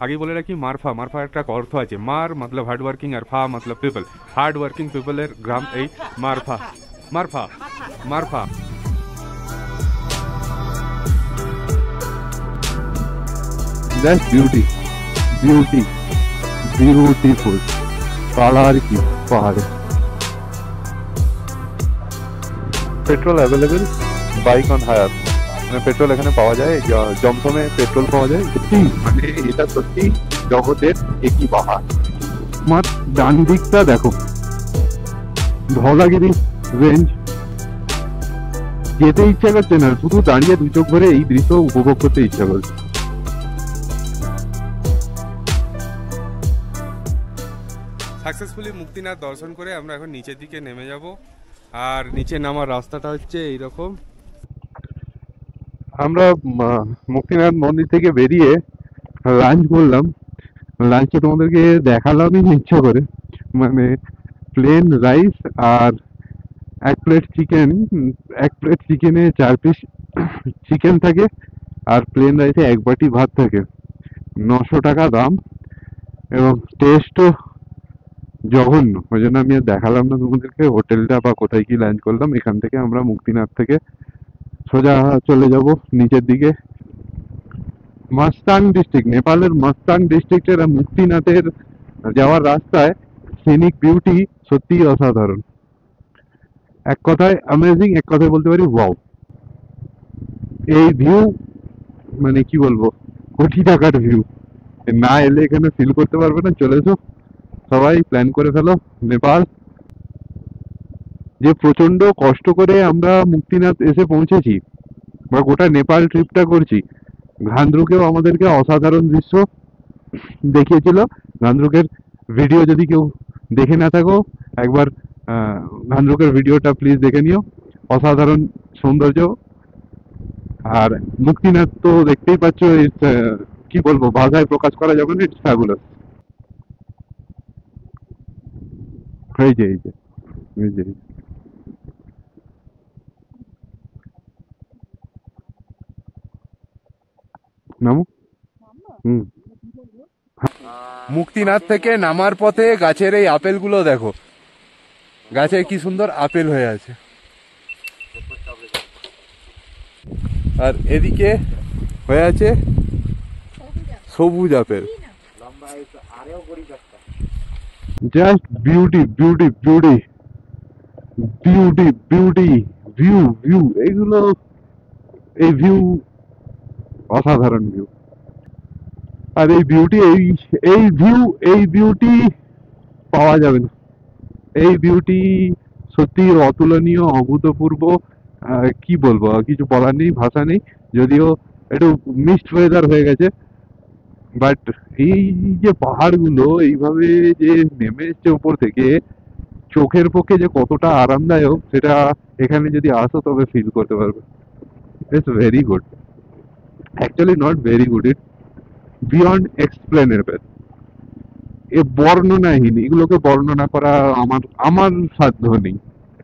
আগে বলে রাখি, মারফা মারফা একটা অর্থ আছে। মার মতলব হার্ড ওয়ার্কিং আর ফা মতলব পিপল। হার্ড ওয়ার্কিং পিপলের গ্রাম এই Marpha. Marpha Marpha. Just beauty, beauty, beautiful. Colour কি পাহাড়ে। Petrol available, bike on hire. মানে পেট্রোল এখানে পাওয়া যায়, জমজমে পেট্রোল পাওয়া যায়। সত্যি মানে এটা সত্যি জগতের একই পাহাড়। আমার ডান দিকটা দেখো, ধওলাগিরি রেঞ্জ। যেতে ইচ্ছা করছে না, শুধু দাঁড়িয়ে দু চোখ ভরে এই দৃশ্য উপভোগ করতে ইচ্ছা করছে। সাকসেসফুলি মুক্তিনাথ দর্শন করে আমরা এখন নিচের দিকে নেমে যাব। আর নিচে নামার রাস্তাটা হচ্ছে এইরকম। আমরা মুক্তিনাথ মন্দির থেকে বেরিয়ে লাঞ্চ করলাম। লাঞ্চে তোমাদেরকে দেখালামই ইচ্ছা করে। মানে প্লেন রাইস আর এক প্লেট চিকেন। এক প্লেট চিকেনে 4 পিস চিকেন থাকে, আর প্লেন রাইসে এক বাটি ভাত থাকে। 900 টাকা দাম, এবং টেস্টও জঘন্য। ওই জন্য আমি আর দেখালাম না তোমাদেরকে হোটেলটা বা কোথায় কি লাঞ্চ করলাম। এখান থেকে আমরা মুক্তিনাথ থেকে সোজা চলে যাব নিচের দিকে। মাস্তাং ডিস্ট্রিক্ট, নেপালের মাস্তাং ডিস্ট্রিক্টের মুক্তিনাথের যাওয়ার রাস্তায় সিনিক বিউটি সত্যিই অসাধারণ। এক কথায় অ্যামেজিং, এক কথায় বলতে পারি ওয়াও। এই ভিউ মানে কি বলবো, কোটি টাকার ভিউ। না এলে এখানে ফিল করতে পারবে না। চলে এসো সবাই, প্ল্যান করে ফেলো নেপাল। যে প্রচন্ড কষ্ট করে আমরা মুক্তিনাথ এসে পৌঁছেছি বা গোটা নেপাল ট্রিপটা করছি, ঘান্দ্রুকেও আমাদেরকে অসাধারণ দৃশ্য দেখিয়েছিল। ঘান্দ্রুকের ভিডিও যদি কেউ দেখে না থাকো, একবার ঘান্দ্রুকের ভিডিওটা প্লিজ দেখে নিও। অসাধারণ সৌন্দর্য। আর মুক্তিনাথ তো দেখতেই পাচ্ছ, কি বলবো, ভাষায় প্রকাশ করা যাবে না। It's fabulous. এই যে এই যে এই যে নামো। হুম। মুক্তিনাথ থেকে নামার পথে গাছের এই আপেলগুলো দেখো, গাছে কি সুন্দর আপেল হয়ে আছে। আর এদিকে হয়ে আছে সবুজ apple. Just beauty, beauty, beauty, beauty, beauty. View, view এইগুলো, এই ভিউ অসাধারণ ভিউ। আর এই বিউটি, এই ভিউ, এই বিউটি পাওয়া যাবে না। এই বিউটি সত্যি অতুলনীয়, অভূতপূর্ব। কি বলবো, কিছু বলার নেই, ভাষা নেই। যদিও একটু মিক্সড ওয়েদার হয়ে গেছে, বাট এই যে পাহাড়গুলো এইভাবে যে নেমে এসছে উপর থেকে, চোখের পক্ষে যে কতটা আরামদায়ক সেটা এখানে যদি আসো তবে ফিল করতে পারবে। It's very good, actually not very good, it's beyond explainable. এ বর্ণনাহীন, এগুলোকে বর্ণনা করা আমার আমার সাধ্য নেই।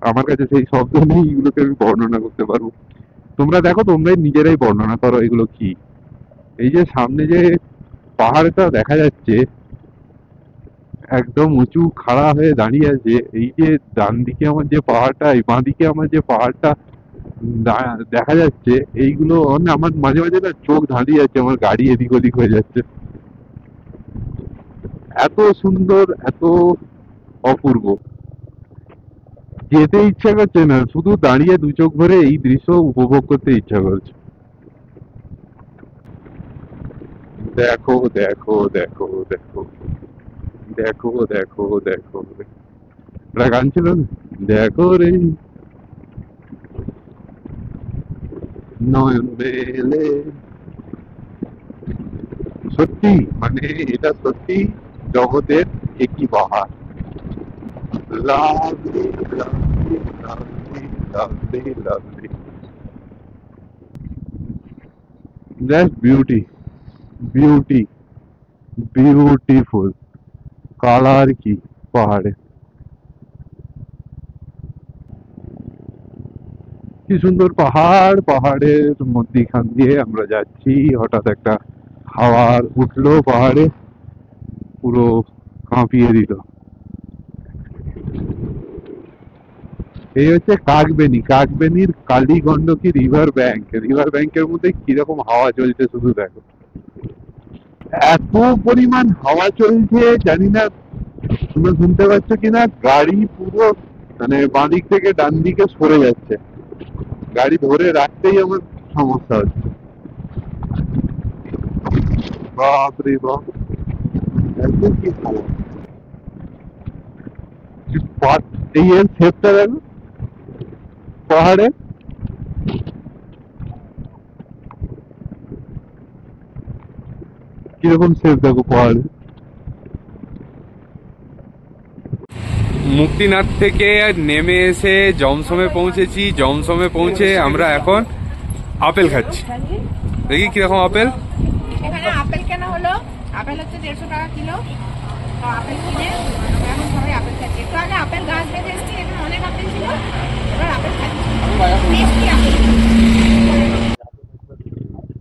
আমার কাছে সেই শব্দ নেই এগুলোকে আমি বর্ণনা করতে পারবো। তোমরা দেখো, তোমরাই নিজেরাই বর্ণনা করো এগুলো কি। এই যে সামনে যে পাহাড়টা দেখা যাচ্ছে, একদম উঁচু খাড়া হয়ে দাঁড়িয়ে আছে। এই যে ডান দিকে আমার যে পাহাড়টা, এই বাঁ দিকে আমার যে পাহাড়টা দেখা যাচ্ছে, এইগুলো মানে আমার মাঝে মাঝে না চোখ ধাঁধিয়ে যাচ্ছে, আমার গাড়ি এদিক ওদিক হয়ে যাচ্ছে। এত সুন্দর, এত অপূর্ব। যেতে ইচ্ছা করছে না, শুধু দাঁড়িয়ে দু চোখ ভরে এই দৃশ্য উপভোগ করতে ইচ্ছা করছে। দেখো, দেখো, দেখো, দেখো, দেখো, দেখো, দেখো। একটা গান ছিল না, দেখো রে নয়ন মেলে। সত্যি মানে এটা সত্যি জগতের একই বাহার। Lovely, lovely, lovely, lovely, lovely. Just beauty, beauty, beautiful. Colour কি পাহাড়ে। কি সুন্দর পাহাড়, পাহাড়ের মধ্যিখান দিয়ে আমরা যাচ্ছি। হঠাৎ একটা হাওয়া উঠলো পাহাড়ে, পুরো কাঁপিয়ে দিল। এই হচ্ছে কাকবেনি, কাকবেনির কালী গন্ডকী রিভার ব্যাংক। রিভার ব্যাংকের মধ্যে কিরকম হাওয়া চলছে শুধু দেখো। এত পরিমাণ হাওয়া চলছে, জানি না তোমরা শুনতে পাচ্ছ কিনা। গাড়ি পুরো মানে বাঁদিক থেকে ডান দিকে সরে যাচ্ছে, গাড়ি ধরে রাখতেই আমার সমস্যা হচ্ছে। বাপ রে বাপ, একদম কি হাওয়া! এই এর শেপটা দেখো পাহাড়ে, কিরকম শেপ দেখো পাহাড়ে। মুক্তিনাথ থেকে নেমে এসে জমসমে পৌঁছেছি। জমসমে পৌঁছে আমরা এখন আপেল খাচ্ছি। দেখি কিরকম আপেল। এখানে আপেল কেনা হলো, আপেল হচ্ছে 150 টাকা কিলো। তো আপেল কিনে এখন সবাই আপেল খাচ্ছে। একটু আগে আপেল গাছ বেঁধে এসেছি, এখানে অনেক আপেল ছিল, এবার আপেল খাচ্ছি। মিষ্টি apple.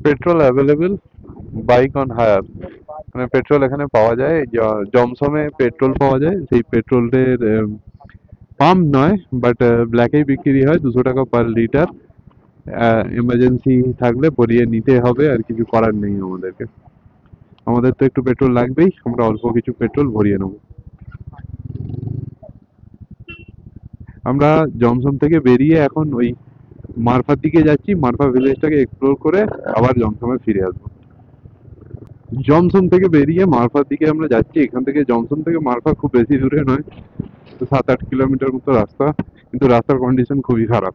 Petrol available, bike on hire. মানে পেট্রোল এখানে পাওয়া যায়, জমসমে পেট্রোল পাওয়া যায়। সেই পেট্রোলের পাম্প নয়, বাট ব্ল্যাকেই বিক্রি হয়, 200 টাকা পার লিটার। এমার্জেন্সি থাকলে ভরিয়ে নিতে হবে, আর কিছু করার নেই আমাদেরকে। আমাদের তো একটু পেট্রোল লাগবেই, আমরা অল্প কিছু পেট্রোল ভরিয়ে নেব। আমরা জমসম থেকে বেরিয়ে এখন ওই মারফার দিকে যাচ্ছি, মারফা ভিলেজটাকে এক্সপ্লোর করে আবার জমসমে ফিরে আসবো। জমসম থেকে বেরিয়ে মারফার দিকে আমরা যাচ্ছি। এখান থেকে জমসম থেকে মারফা খুব বেশি দূরে নয়, তো 7-8 কিলোমিটার মতো রাস্তা, কিন্তু রাস্তার কন্ডিশন খুবই খারাপ।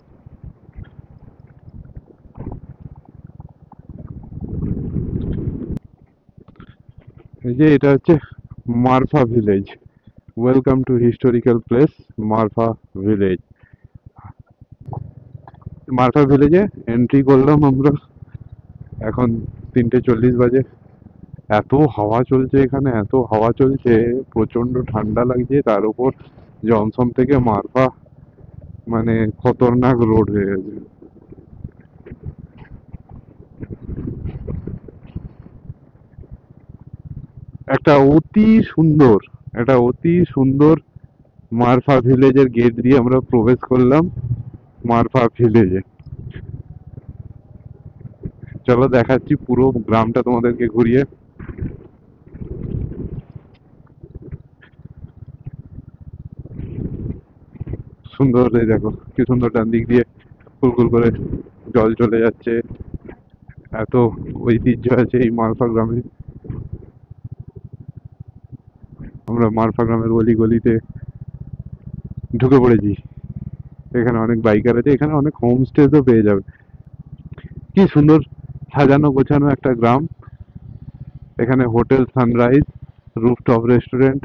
এই যে এটা হচ্ছে Marpha village. Welcome to historical place Marpha village. Marpha ভিলেজে এন্ট্রি করলাম আমরা, এখন 3:40 বাজে। এত হাওয়া চলছে এখানে, এত হাওয়া চলছে, প্রচন্ড ঠান্ডা লাগছে। তার উপর জনসন থেকে মারফা মানে খতরনাক রোড হয়ে গেছে। একটা অতি সুন্দর, একটা অতি সুন্দর মারফা ভিলেজের গেট দিয়ে আমরা প্রবেশ করলাম মারফা ভিলেজে। চলো দেখাচ্ছি পুরো গ্রামটা তোমাদেরকে ঘুরিয়ে। সুন্দর, এই দেখো কি সুন্দর, ডান দিক দিয়ে কুলকুল করে জল চলে যাচ্ছে। এত ঐতিহ্য আছে এই মারফা গ্রামে। আমরা মারফা গ্রামের গলি গলিতে ঢুকে পড়েছি। এখানে অনেক বাইকার আছে, এখানে অনেক হোমস্টেও পেয়ে যাবে। কি সুন্দর সাজানো গোছানো একটা গ্রাম। এখানে হোটেল সানরাইজ, রুফটপ রেস্টুরেন্ট,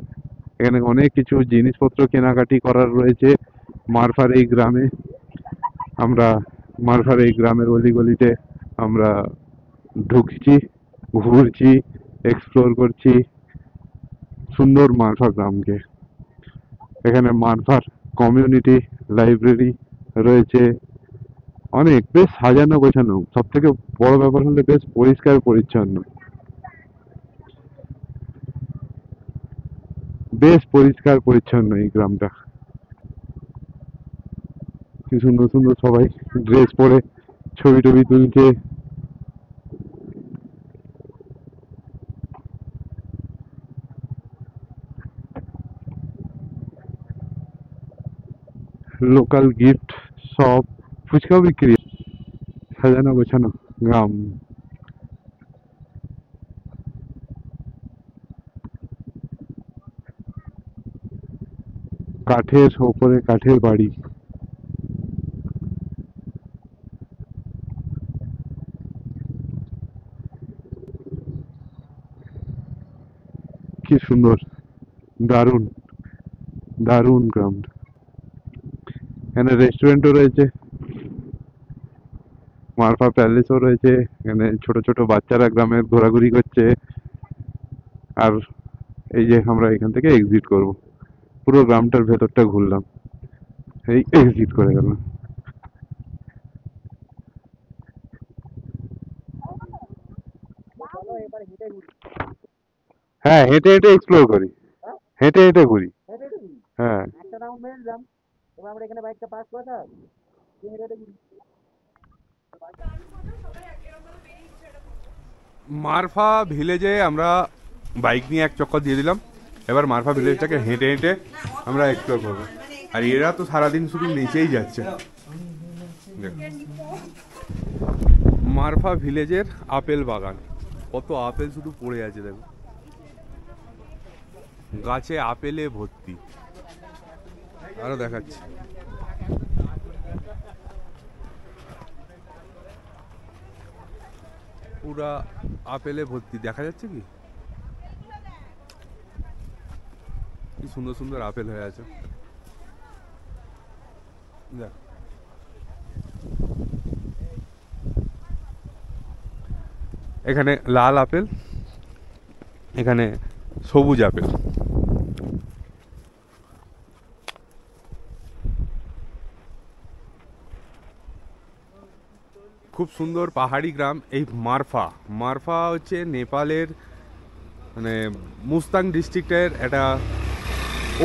এখানে অনেক কিছু জিনিসপত্র কেনাকাটি করার রয়েছে মারফার এই গ্রামে। আমরা মারফার এই গ্রামের অলিগলিতে আমরা ঢুকছি, ঘুরছি, এক্সপ্লোর করছি সুন্দর মারফা গ্রামকে। এখানে মারফার কমিউনিটি লাইব্রেরি রয়েছে, অনেক বেশ সাজানো গোছানো। সব থেকে বড় ব্যাপার হলে বেশ পরিষ্কার পরিচ্ছন্ন, বেশ পরিষ্কার পরিচ্ছন্ন এই গ্রামটা। কি সুন্দর সুন্দর সবাই ড্রেস পরে ছবি টবি তুলছে। লোকাল গিফট শপ, ফুচকাও বিক্রি। সাজানো গোছানো গ্রাম। কাঠের ওপরে কাঠের বাড়ি। কি সুন্দর, দারুণ দারুণ গ্রাম। এখানে রেস্টুরেন্টও রয়েছে, মারফা প্যালেসও রয়েছে। এখানে ছোট ছোট বাচ্চারা গ্রামে ঘোরাঘুরি করছে। আর এই যে আমরা এখান থেকে এক্সিট করব, পুরো গ্রামটার ভেতরটা ঘুরলাম, এই এক্সিট করে গেলাম। হ্যাঁ, হেঁটে হেঁটে এক্সপ্লোর করি, হেঁটে হেঁটে ঘুরি। হ্যাঁ, মারফা ভিলেজে আমরা বাইক নিয়ে এক চক্কর দিয়ে দিলাম। এবার মারফা ভিলেজটাকে হেঁটে হেঁটে আমরা এক্সপ্লোর করবো। আর এরা তো সারাদিন শুধু নিচেই যাচ্ছে। দেখো, মারফা ভিলেজের আপেল বাগান, কত আপেল শুধু পড়ে আছে দেখো, গাছে আপেলে ভর্তি। আরো দেখাচ্ছি, পুরা আপেলে ভর্তি। দেখা যাচ্ছে কি কি সুন্দর সুন্দর আপেল হয়ে আছে দেখ। এখানে লাল আপেল, এখানে সবুজ আপেল। খুব সুন্দর পাহাড়ি গ্রাম এই মারফা। মারফা হচ্ছে নেপালের মানে মুস্তাং ডিস্ট্রিক্টের একটা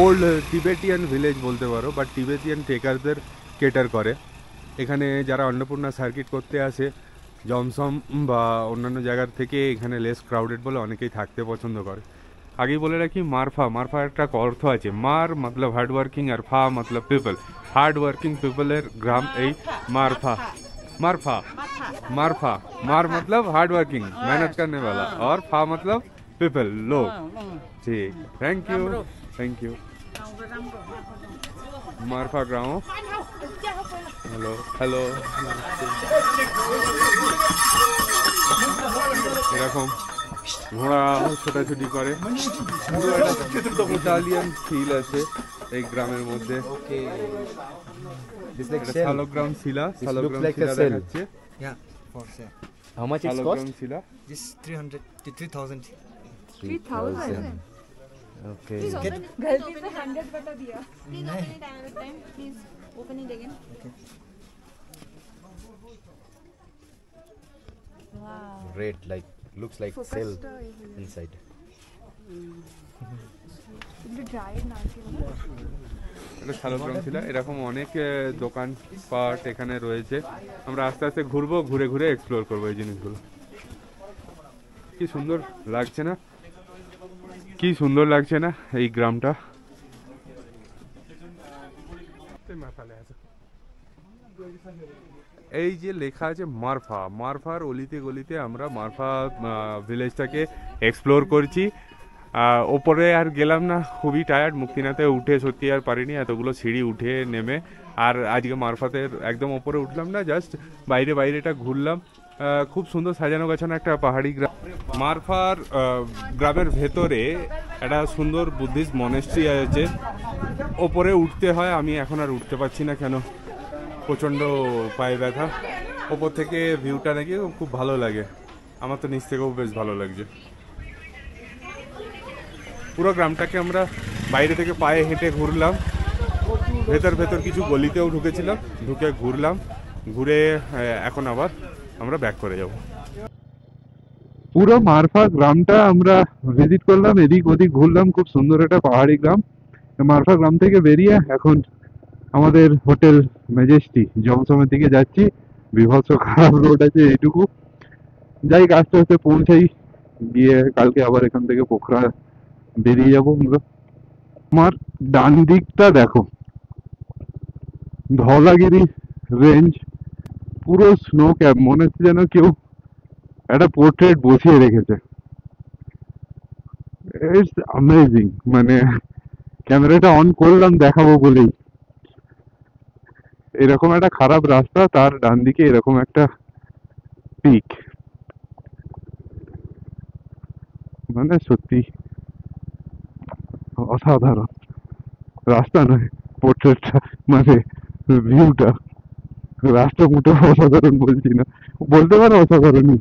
ওল্ড টিবেটিয়ান ভিলেজ বলতে পারো, বাট টিবেটিয়ান ট্রেকারদের কেটার করে। এখানে যারা অন্নপূর্ণা সার্কিট করতে আসে জমসম বা অন্যান্য জায়গার থেকে, এখানে লেস ক্রাউডেড বলে অনেকেই থাকতে পছন্দ করে। আগেই বলে রাখি, মারফা, মারফা একটা অর্থ আছে। মার মতলব হার্ড ওয়ার্কিং আর ফা মতলব পিপল। হার্ড ওয়ার্কিং পিপলের গ্রাম এই মারফা। मारफा, मारफा, मार मतलब हार्ड वर्किंग, मेहनत करने वाला, और फा मतलब पीपल, लोग। ठीक, thank you, thank you. Marpha ग्राम। Hello hello. এরকম ঘোড়া ছোটাছুটি করে, পুরো একটা ইটালিয়ান ফিল আছে এই গ্রামের মধ্যে। শালগ্রাম শিলা, শালগ্রাম শিলা দেখাচ্ছে। Yeah, for sure. How much it's Shaligram cost? Shila This 300 to 3,000. 3,000 Okay. गलती से 100 बता दिया। Please open it another time. Please open it again. Wow. Red, like looks like cell inside. এটা শালগ্রাম শিলা। এরকম অনেক দোকান পাট এখানে রয়েছে। আমরা আস্তে আস্তে ঘুরবো, ঘুরে ঘুরে এক্সপ্লোর করবো এই জিনিসগুলো। কি সুন্দর লাগছে না, কি সুন্দর লাগছে না এই গ্রামটা। এই যে লেখা আছে মারফা, মারফার অলিতে গলিতে আমরা মারফা ভিলেজটাকে এক্সপ্লোর করছি। ওপরে আর গেলাম না, খুবই টায়ার্ড, মুক্তিনাথে উঠে সত্যি আর পারিনি, এতগুলো সিঁড়ি উঠে নেমে। আর আজকে মারফাতের একদম ওপরে উঠলাম না, জাস্ট বাইরে বাইরেটা ঘুরলাম। খুব সুন্দর সাজানো গোছানো একটা পাহাড়ি গ্রাম। মারফার গ্রামের ভেতরে একটা সুন্দর বুদ্ধিস্ট মনেস্ট্রি আছে, ওপরে উঠতে হয়। আমি এখন আর উঠতে পারছি না, কেন প্রচণ্ড পায়ে ব্যথা। ওপর থেকে ভিউটা নাকি খুব ভালো লাগে, আমার তো নিচ থেকেও বেশ ভালো লাগছে। পুরো গ্রামটাকে আমরা বাইরে থেকে পায়ে হেঁটে ঘুরলাম, ভেতর ভেতর কিছু গলিতেও ঢুকেছিলাম, ঢুকে ঘুরলাম, ঘুরে এখন আবার আমরা ব্যাক করে যাব। পুরো মারফা গ্রামটা আমরা ভিজিট করলাম, এদিক ওদিক ঘুরলাম। খুব সুন্দর একটা পাহাড়ি গ্রাম। মারফা গ্রাম থেকে বেরিয়ে এখন আমাদের হোটেল মেজেস্টি জমসমের দিকে যাচ্ছি। বিভৎস খারাপ রোড আছে এইটুকু, যাই আস্তে আস্তে পৌঁছাই, গিয়ে কালকে আবার এখান থেকে পোখরা বেরিয়ে যাবো আমরা। আমার ডান দিকটা দেখো, ধওলাগিরি রেঞ্জ, পুরো স্নো ক্যাপ, মনে হচ্ছে যেন কেউ একটা পোর্ট্রেট বসিয়ে রেখেছে। ইটস অ্যামেজিং, মানে ক্যামেরাটা অন করলাম দেখাবো বলেই। এরকম একটা খারাপ রাস্তা, তার ডান দিকে এরকম একটা পিক, মানে সত্যি অসাধারণ। রাস্তা নয়, পোর্ট্রেটটা, মানে ভিউটা। রাস্তা মোটেও অসাধারণ বলছি না, বলতে পারো অসাধারণই।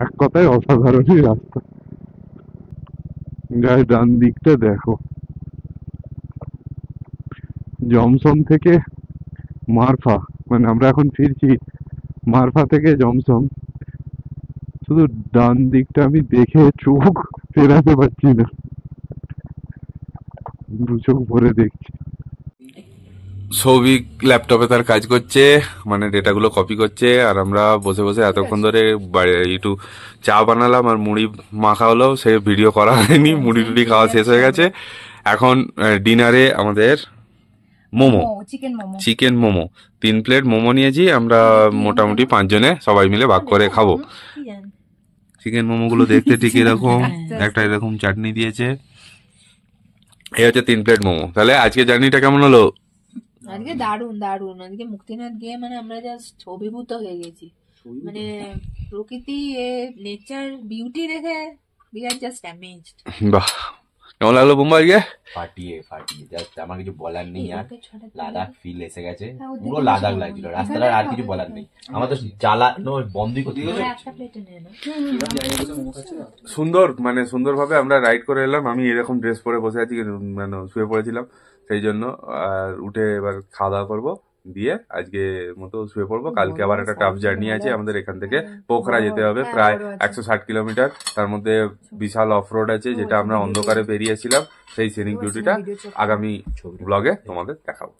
এক কথায় অসাধারণই রাস্তা। গায়ে ডান দিকটা দেখো, জমসম থেকে মারফা, মানে আমরা এখন ফিরছি মারফা থেকে জমসম, শুধু ডান দিকটা আমি দেখে চোখ ফেরাতে পারছি না, দু চোখ ভরে দেখছি। সৌভিক ল্যাপটপে তার কাজ করছে, মানে ডেটাগুলো কপি করছে, আর আমরা বসে বসে এতক্ষণ ধরে একটু চা বানালাম আর মুড়ি মাখা হলো, সে ভিডিও করা হয়নি, মুড়ি টুড়ি খাওয়া শেষ হয়ে গেছে। এখন ডিনারে আমাদের মোমো, চিকেন মোমো, 3 প্লেট মোমো নিয়েছি আমরা, মোটামুটি 5 জনে সবাই মিলে ভাগ করে খাবো। চিকেন মোমো গুলো দেখতে ঠিক এরকম, একটা এরকম চাটনি দিয়েছে। এই হচ্ছে 3 প্লেট মোমো। তাহলে আজকে জার্নিটা কেমন হলো? আজকে দারুন দারুন, আজকে মুক্তিনাথ গিয়ে মানে আমরা জাস্ট অভিভূত হয়ে গেছি, মানে প্রকৃতি নেচার বিউটি দেখে we are just amazed। বাহ, কেমন লাগলো মুম্বাই গিয়ে? ফাটিয়ে জাস্ট আমার কিছু বলার নেই আর। লাদাখ ফিল এসে গেছে, পুরো লাদাখ লাগছিল রাস্তাটা, আর কিছু বলার নেই। আমার তো জ্বালানো বন্ধই করতে গেছে। সুন্দর, মানে সুন্দরভাবে আমরা রাইড করে এলাম। আমি এরকম ড্রেস পরে বসে আছি, মানে শুয়ে পড়েছিলাম, সেই জন্য। আর উঠে এবার খাওয়া দাওয়া করবো, দিয়ে আজকে মতো শুয়ে পড়বো। কালকে আবার একটা টাফ জার্নি আছে আমাদের, এখান থেকে পোখরা যেতে হবে প্রায় 160 কিলোমিটার। তার মধ্যে বিশাল অফ রোড আছে, যেটা আমরা অন্ধকারে বেরিয়েছিলাম। সেই সিনিক বিউটিটা আগামী ব্লগে তোমাদের দেখাবো।